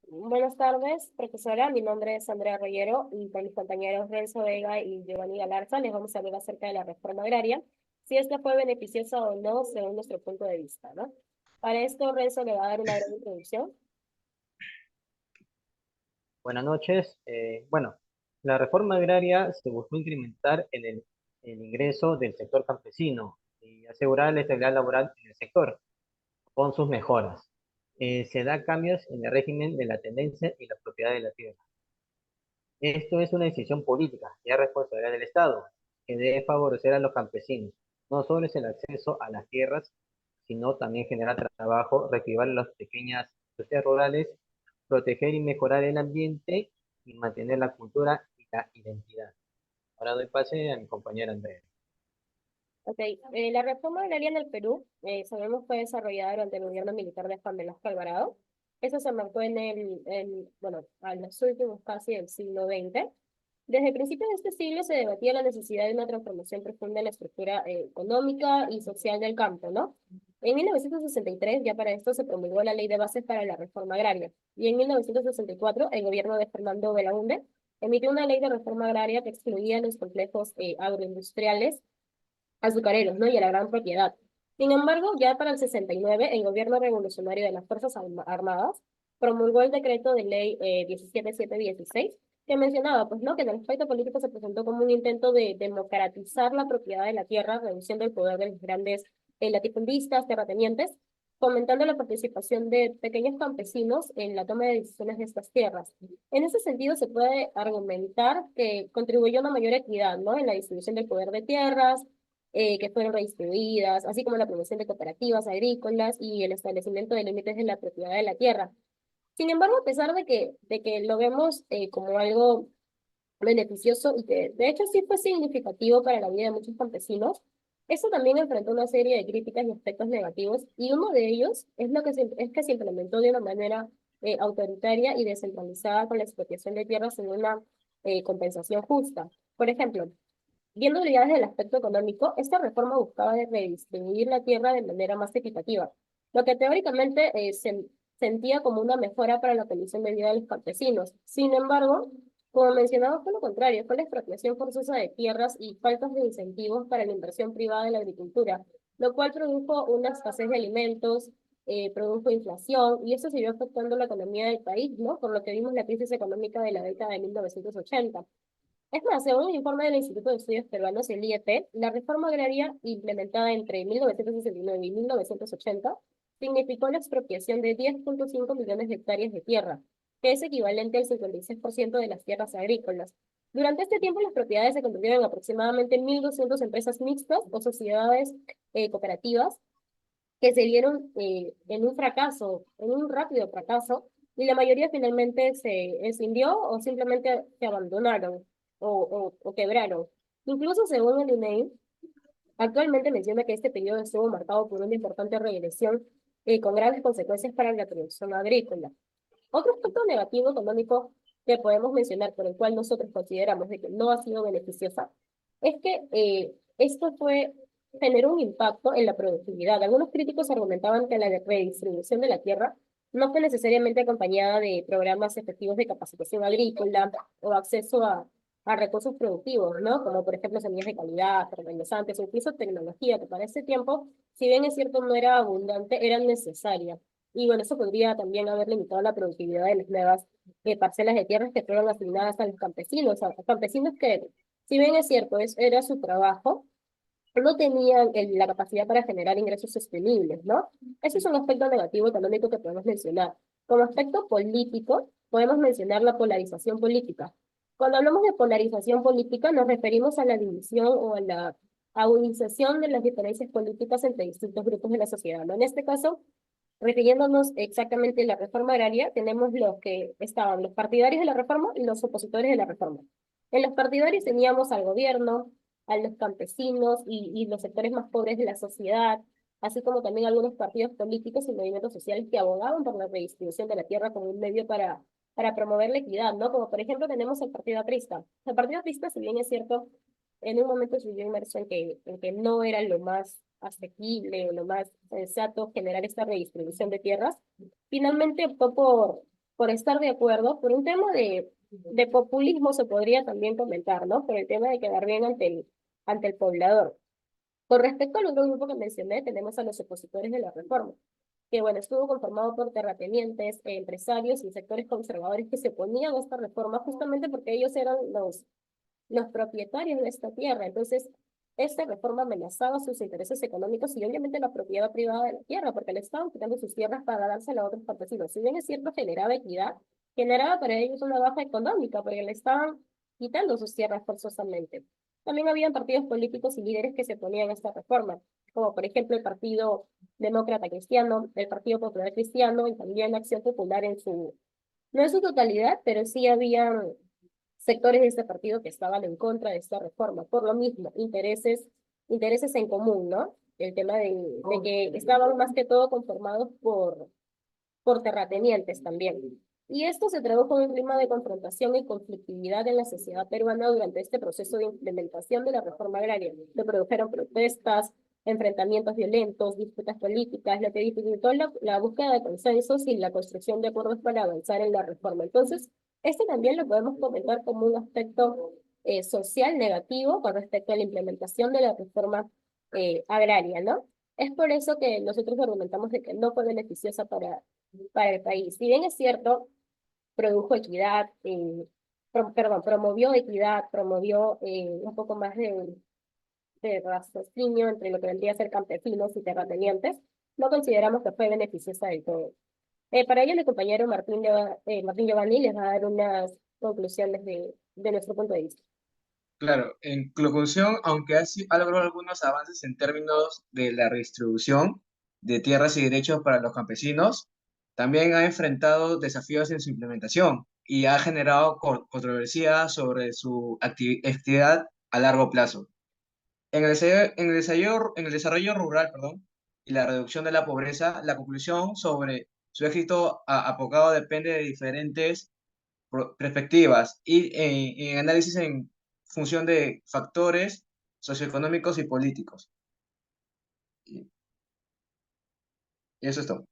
Buenas tardes, profesora. Mi nombre es Andrea Rollero y con mis compañeros Renzo Vega y Giovanni Galarza les vamos a hablar acerca de la reforma agraria, si esta fue beneficiosa o no según nuestro punto de vista, ¿no? Para esto, Renzo le va a dar una breve introducción. Buenas noches. La reforma agraria se buscó incrementar el ingreso del sector campesino y asegurar la estabilidad laboral en el sector con sus mejoras. Se da cambios en el régimen de la tenencia y la propiedad de la tierra. Esto es una decisión política y es responsabilidad del Estado, que debe favorecer a los campesinos. No solo es el acceso a las tierras, sino también generar trabajo, reactivar las pequeñas industrias rurales, proteger y mejorar el ambiente y mantener la cultura y la identidad. Ahora doy pase a mi compañera Andrea. Ok, la reforma agraria en el Perú, sabemos, fue desarrollada durante el gobierno militar de Juan Velasco Alvarado. Eso se marcó bueno, a los últimos casi del siglo XX. Desde principios de este siglo se debatía la necesidad de una transformación profunda en la estructura económica y social del campo, ¿no? En 1963, ya para esto, se promulgó la Ley de Bases para la Reforma Agraria. Y en 1964, el gobierno de Fernando Belaúnde emitió una ley de reforma agraria que excluía los complejos agroindustriales azucareros, ¿no? Y a la gran propiedad. Sin embargo, ya para el 69, el gobierno revolucionario de las Fuerzas Armadas promulgó el decreto de ley 17716, que mencionaba, pues, ¿no? Que en el aspecto político se presentó como un intento de democratizar la propiedad de la tierra, reduciendo el poder de los grandes latifundistas, terratenientes, fomentando la participación de pequeños campesinos en la toma de decisiones de estas tierras. En ese sentido, se puede argumentar que contribuyó a una mayor equidad, ¿no? En la distribución del poder de tierras, que fueron redistribuidas, así como la promoción de cooperativas agrícolas y el establecimiento de límites de la propiedad de la tierra. Sin embargo, a pesar de que lo vemos como algo beneficioso y que de hecho sí fue significativo para la vida de muchos campesinos, eso también enfrentó una serie de críticas y aspectos negativos, y uno de ellos es que se implementó de una manera autoritaria y descentralizada con la expropiación de tierras sin una compensación justa. Por ejemplo, viéndolo ya desde el aspecto económico, esta reforma buscaba de redistribuir la tierra de manera más equitativa, lo que teóricamente se sentía como una mejora para la condición de vida de los campesinos. Sin embargo, como mencionaba, fue lo contrario, fue la expropiación forzosa de tierras y faltas de incentivos para la inversión privada en la agricultura, lo cual produjo una escasez de alimentos, produjo inflación, y eso siguió afectando la economía del país, ¿no? Por lo que vimos la crisis económica de la década de 1980. Es más, según un informe del Instituto de Estudios Peruanos, el IEP, la reforma agraria implementada entre 1969 y 1980 significó la expropiación de 10,5 millones de hectáreas de tierra, que es equivalente al 56% de las tierras agrícolas. Durante este tiempo, las propiedades se convirtieron en aproximadamente 1.200 empresas mixtas o sociedades cooperativas que se vieron en un fracaso, en un rápido fracaso, y la mayoría finalmente se escindió o simplemente se abandonaron o quebraron. Incluso según el INEI, actualmente menciona que este periodo estuvo marcado por una importante regresión con graves consecuencias para la producción agrícola. Otro aspecto negativo económico que podemos mencionar, por el cual nosotros consideramos de que no ha sido beneficiosa, es que generó un impacto en la productividad. Algunos críticos argumentaban que la redistribución de la tierra no fue necesariamente acompañada de programas efectivos de capacitación agrícola o acceso a recursos productivos, ¿no? Como por ejemplo semillas de calidad, fertilizantes o incluso tecnología, que para ese tiempo, si bien es cierto no era abundante, era necesaria. Y bueno, eso podría también haber limitado la productividad de las nuevas parcelas de tierras que fueron asignadas a los campesinos, a campesinos que, si bien es cierto, era su trabajo, no tenían la capacidad para generar ingresos sostenibles, ¿no? Ese es un aspecto negativo económico que podemos mencionar. Como aspecto político, podemos mencionar la polarización política. Cuando hablamos de polarización política, nos referimos a la división o a la agudización de las diferencias políticas entre distintos grupos de la sociedad, ¿no? En este caso, refiriéndonos exactamente a la reforma agraria, tenemos los que estaban los partidarios de la reforma y los opositores de la reforma. En los partidarios teníamos al gobierno, a los campesinos y los sectores más pobres de la sociedad, así como también algunos partidos políticos y movimientos sociales que abogaban por la redistribución de la tierra como un medio para promover la equidad, ¿no? Como por ejemplo tenemos el Partido Aprista. El Partido Aprista, si bien es cierto, en un momento se vio inmerso en que no era lo más asequible o lo más sensato generar esta redistribución de tierras, finalmente optó por estar de acuerdo por un tema de populismo, se podría también comentar, ¿no? Por el tema de quedar bien ante el poblador. Con respecto al otro grupo que mencioné, tenemos a los opositores de la reforma, que bueno, estuvo conformado por terratenientes, empresarios y sectores conservadores que se oponían a esta reforma justamente porque ellos eran los propietarios de esta tierra. Entonces, esta reforma amenazaba sus intereses económicos y obviamente la propiedad privada de la tierra, porque le estaban quitando sus tierras para dársela a otros campesinos. Si bien es cierto, generaba equidad, generaba para ellos una baja económica, porque le estaban quitando sus tierras forzosamente. También habían partidos políticos y líderes que se oponían a esta reforma, como por ejemplo el Partido Demócrata Cristiano, el Partido Popular Cristiano y también la Acción Popular no en su totalidad, pero sí había sectores de este partido que estaban en contra de esta reforma. Por lo mismo, intereses en común, ¿no? El tema de que estaban más que todo conformados por terratenientes también. Y esto se tradujo en un clima de confrontación y conflictividad en la sociedad peruana durante este proceso de implementación de la reforma agraria. Se produjeron protestas, enfrentamientos violentos, disputas políticas, lo que dificultó la búsqueda de consensos y la construcción de acuerdos para avanzar en la reforma. Entonces, este también lo podemos comentar como un aspecto social negativo con respecto a la implementación de la reforma agraria, ¿no? Es por eso que nosotros argumentamos de que no fue beneficiosa para el país. Si bien es cierto, produjo equidad, perdón, promovió equidad, promovió un poco más de raciocinio entre lo que vendría a ser campesinos y terratenientes, no consideramos que fue beneficiosa del todo. Para ello, mi compañero Martín Giovanni les va a dar unas conclusiones de nuestro punto de vista. Claro, en conclusión, aunque ha logrado algunos avances en términos de la redistribución de tierras y derechos para los campesinos, también ha enfrentado desafíos en su implementación y ha generado controversia sobre su actividad a largo plazo. En el desarrollo rural, perdón, y la reducción de la pobreza, la conclusión sobre su éxito apocado depende de diferentes perspectivas y en análisis en función de factores socioeconómicos y políticos. Y eso es todo.